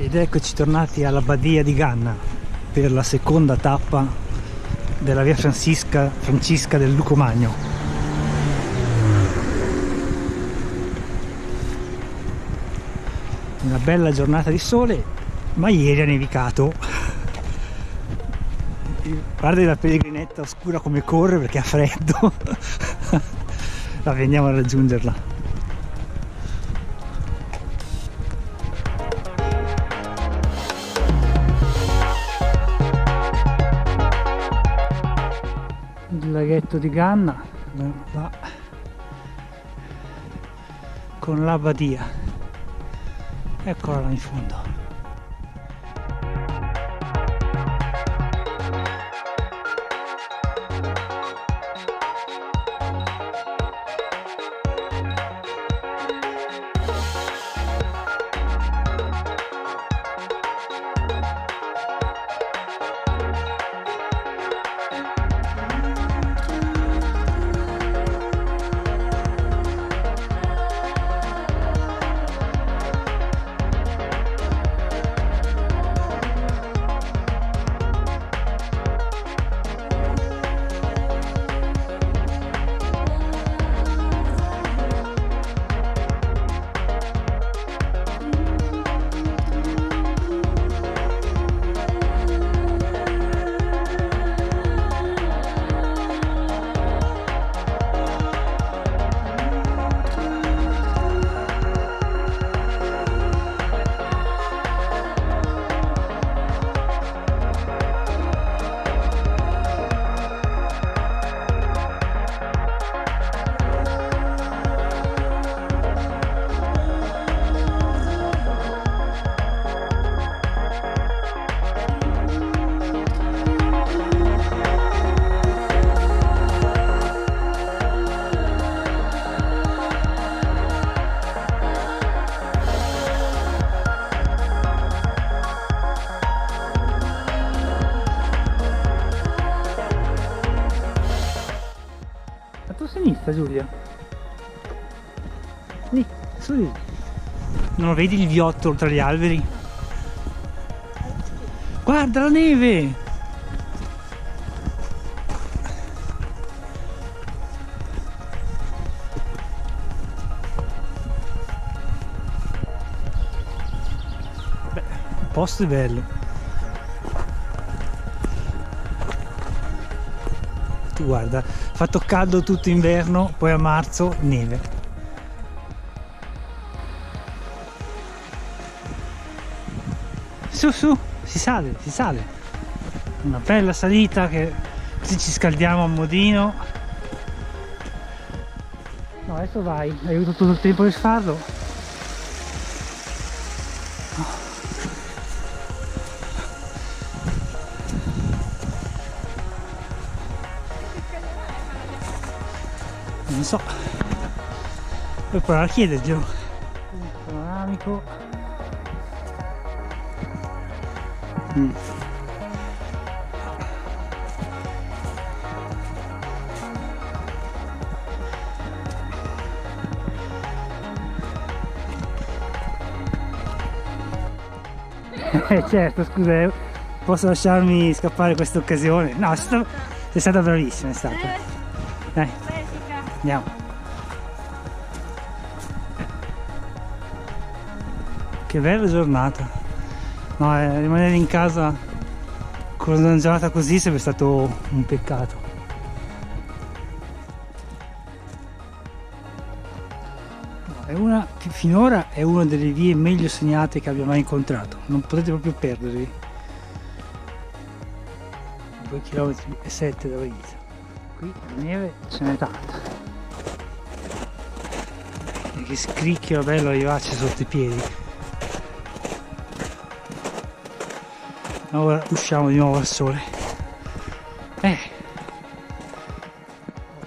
Ed eccoci tornati alla Badia di Ganna per la seconda tappa della via Francisca del Lucomagno. Una bella giornata di sole, ma ieri ha nevicato. Guarda la pellegrinetta oscura come corre perché ha freddo. Vabbè, andiamo a raggiungerla. Il laghetto di Ganna là, con la badia, eccola là in fondo. A tua sinistra, Giulia. Lì, su lì. Non lo vedi il viottolo tra gli alberi? Guarda la neve! Beh, il posto è bello. Tu guarda, fatto caldo tutto inverno, poi a marzo neve. Su su, si sale, si sale. Una bella salita che così ci scaldiamo a modino. No, adesso vai, hai avuto tutto il tempo per farlo. Non so, puoi provare a chiederglielo. Panoramico. Certo, scusa, posso lasciarmi scappare questa occasione? No, sei stata bravissima, è stata. Dai. Andiamo. Che bella giornata. No, rimanere in casa con una giornata così sarebbe stato un peccato. No, finora è una delle vie meglio segnate che abbia mai incontrato. Non potete proprio perdervi. 2,7 km dove inizia. Qui la neve ce n'è tanta. E che scricchio bello vivace sotto i piedi. Ora usciamo di nuovo al sole.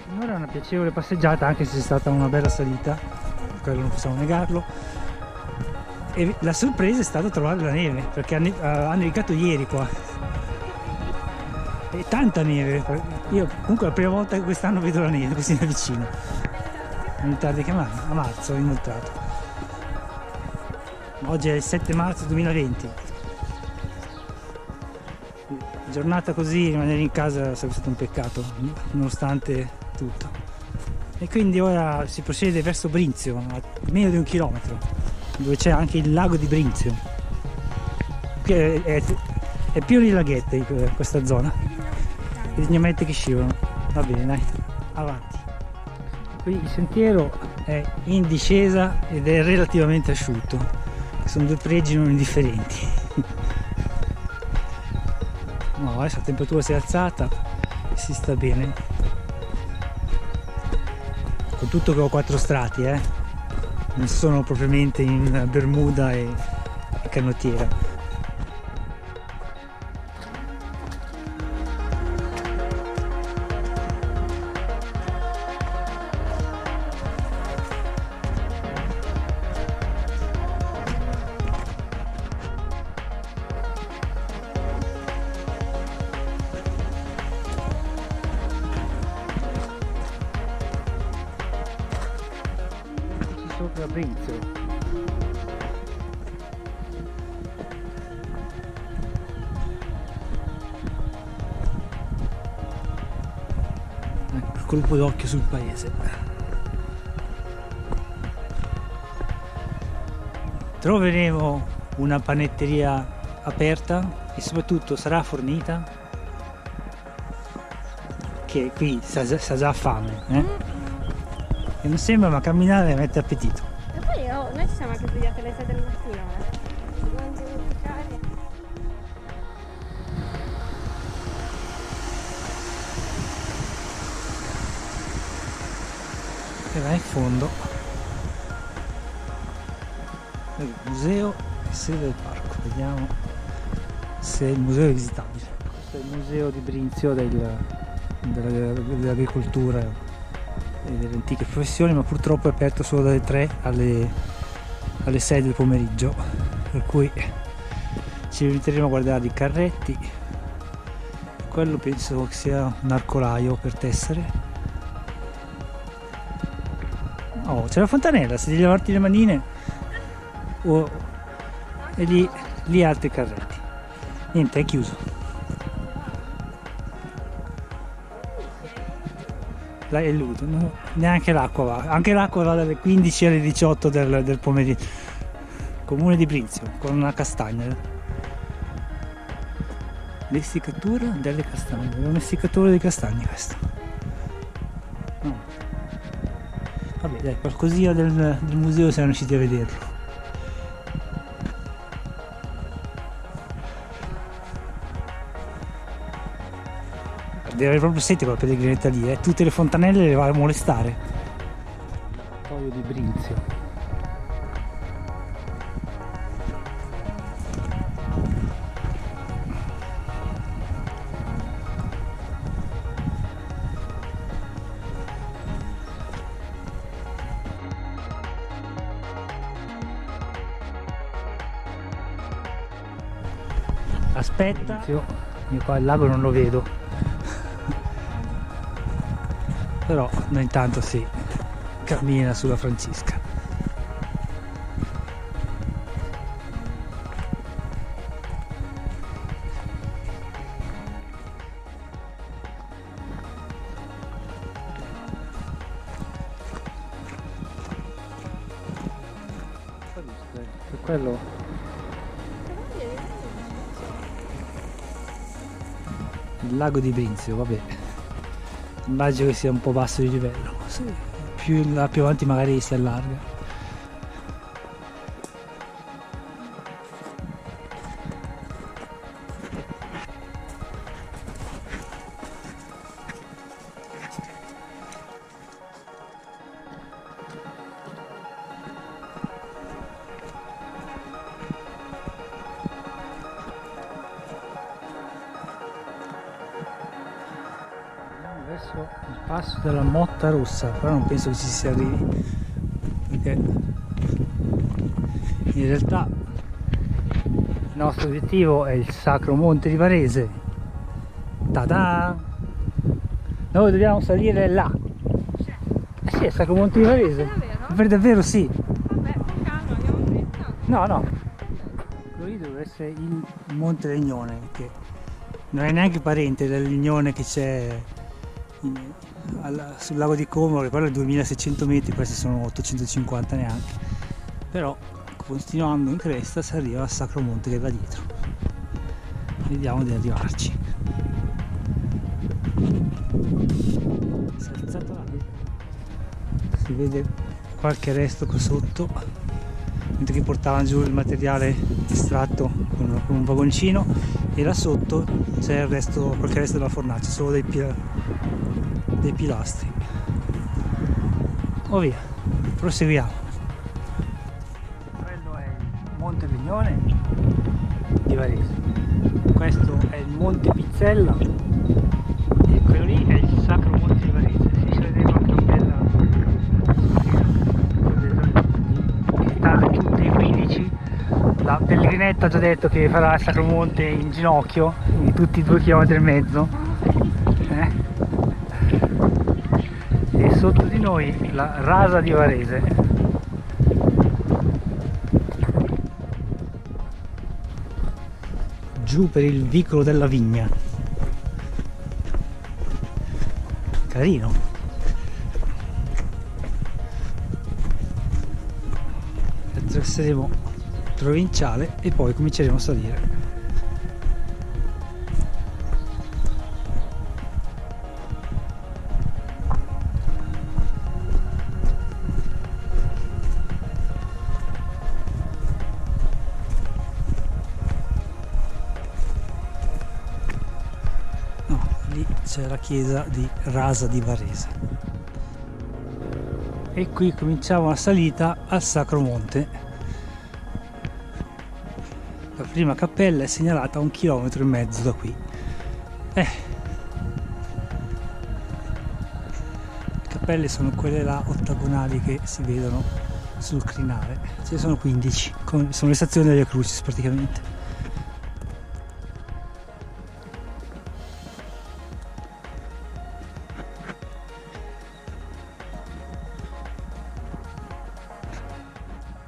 Finora è una piacevole passeggiata, anche se è stata una bella salita, quello non possiamo negarlo. E la sorpresa è stata trovare la neve, perché ha nevicato ieri qua. E tanta neve. Io comunque è la prima volta che quest'anno vedo la neve così da vicino. Non tardi che a marzo ho inoltrato. Oggi è il 7 marzo 2020. Giornata così, rimanere in casa sarebbe stato un peccato, nonostante tutto. E quindi ora si procede verso Brinzio, a meno di 1 chilometro, dove c'è anche il lago di Brinzio. Che è pieno di laghetti questa zona. E di gnamette che scivolano. Va bene, dai, avanti. Qui il sentiero è in discesa ed è relativamente asciutto. Sono due pregi non indifferenti. No, adesso la temperatura si è alzata e si sta bene. Con tutto che ho 4 strati, non sono propriamente in bermuda e canottiera. Sopra Brinzio. Ecco il colpo d'occhio sul paese. Troveremo una panetteria aperta e soprattutto sarà fornita, che qui sa già fame, e non sembra, ma camminare mette appetito. E poi noi ci siamo anche svegliati alle 6 del mattino, Dobbiamo dimenticare. E là in fondo il museo e sede del parco. Vediamo se il museo è visitabile. Questo è il museo di Brinzio dell'agricoltura e delle antiche professioni, ma purtroppo è aperto solo dalle 3 alle 6 del pomeriggio, per cui ci limiteremo a guardare i carretti. Quello penso che sia un arcolaio per tessere. Oh, c'è la fontanella, se devi lavarti le manine, e lì altri carretti. Niente, è chiuso. Là è ludo, no? Neanche l'acqua va, anche l'acqua va dalle 15 alle 18 del pomeriggio. Comune di Brinzio, con una castagna. L'essiccatura delle castagne, è un essiccatore di castagne questo. No. Vabbè dai, qualcosina del museo siamo riusciti a vederlo. Deve avere proprio sete quella pellegrinetta lì, tutte le fontanelle le va a molestare. L'oratorio di Brinzio. Aspetta, io qua il lago non lo vedo. Però noi intanto si cammina sulla Francisca. Quello il lago di Brinzio, vabbè. Immagino che sia un po' basso di livello, sì, più avanti magari si allarga. Adesso il passo della Motta Rossa, però non penso che ci si arrivi, perché in realtà il nostro obiettivo è il Sacro Monte di Varese. Ta-da! Noi dobbiamo salire là. Eh sì, è il Sacro Monte di Varese. Davvero? Per davvero sì. Vabbè, con calma, andiamo in fretta. No, quello lì dovrebbe essere il Monte Legnone, che non è neanche parente del Legnone che c'è sul lago di Como, che quello è 2600 metri, questi sono 850 neanche, però continuando in cresta si arriva al Sacro Monte che va dietro. Vediamo di arrivarci. Si è alzato là, si vede qualche resto qua sotto, mentre che portavano giù il materiale estratto con un vagoncino, e là sotto c'è il resto, qualche resto della fornace, solo dei pilastri. Oh via, proseguiamo. Quello è il Monte Legnone di Varese, questo è il Monte Pizzella e quello lì è il Sacro Monte di Varese. Si vede proprio una bella visitate tutte i 15. La pellegrinetta ha già detto che farà il Sacro Monte in ginocchio, di tutti i 2,5 km. E sotto di noi la Rasa di Varese. Giù per il vicolo della Vigna. Carino. Attraverseremo provinciale e poi cominceremo a salire. No, lì c'è la chiesa di Rasa di Varese. E qui cominciamo la salita al Sacro Monte. La prima cappella è segnalata a 1,5 km da qui. Le cappelle sono quelle là ottagonali che si vedono sul crinale. Ce ne sono 15, sono le stazioni delle Crucis praticamente.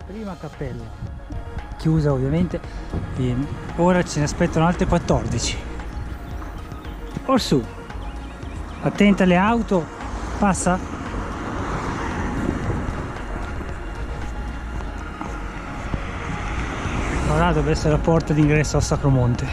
Prima cappella, chiusa ovviamente, e ora ce ne aspettano altre 14. Orsù, attenta alle auto, passa. Ora dovrebbe essere la porta d'ingresso al Sacro Monte.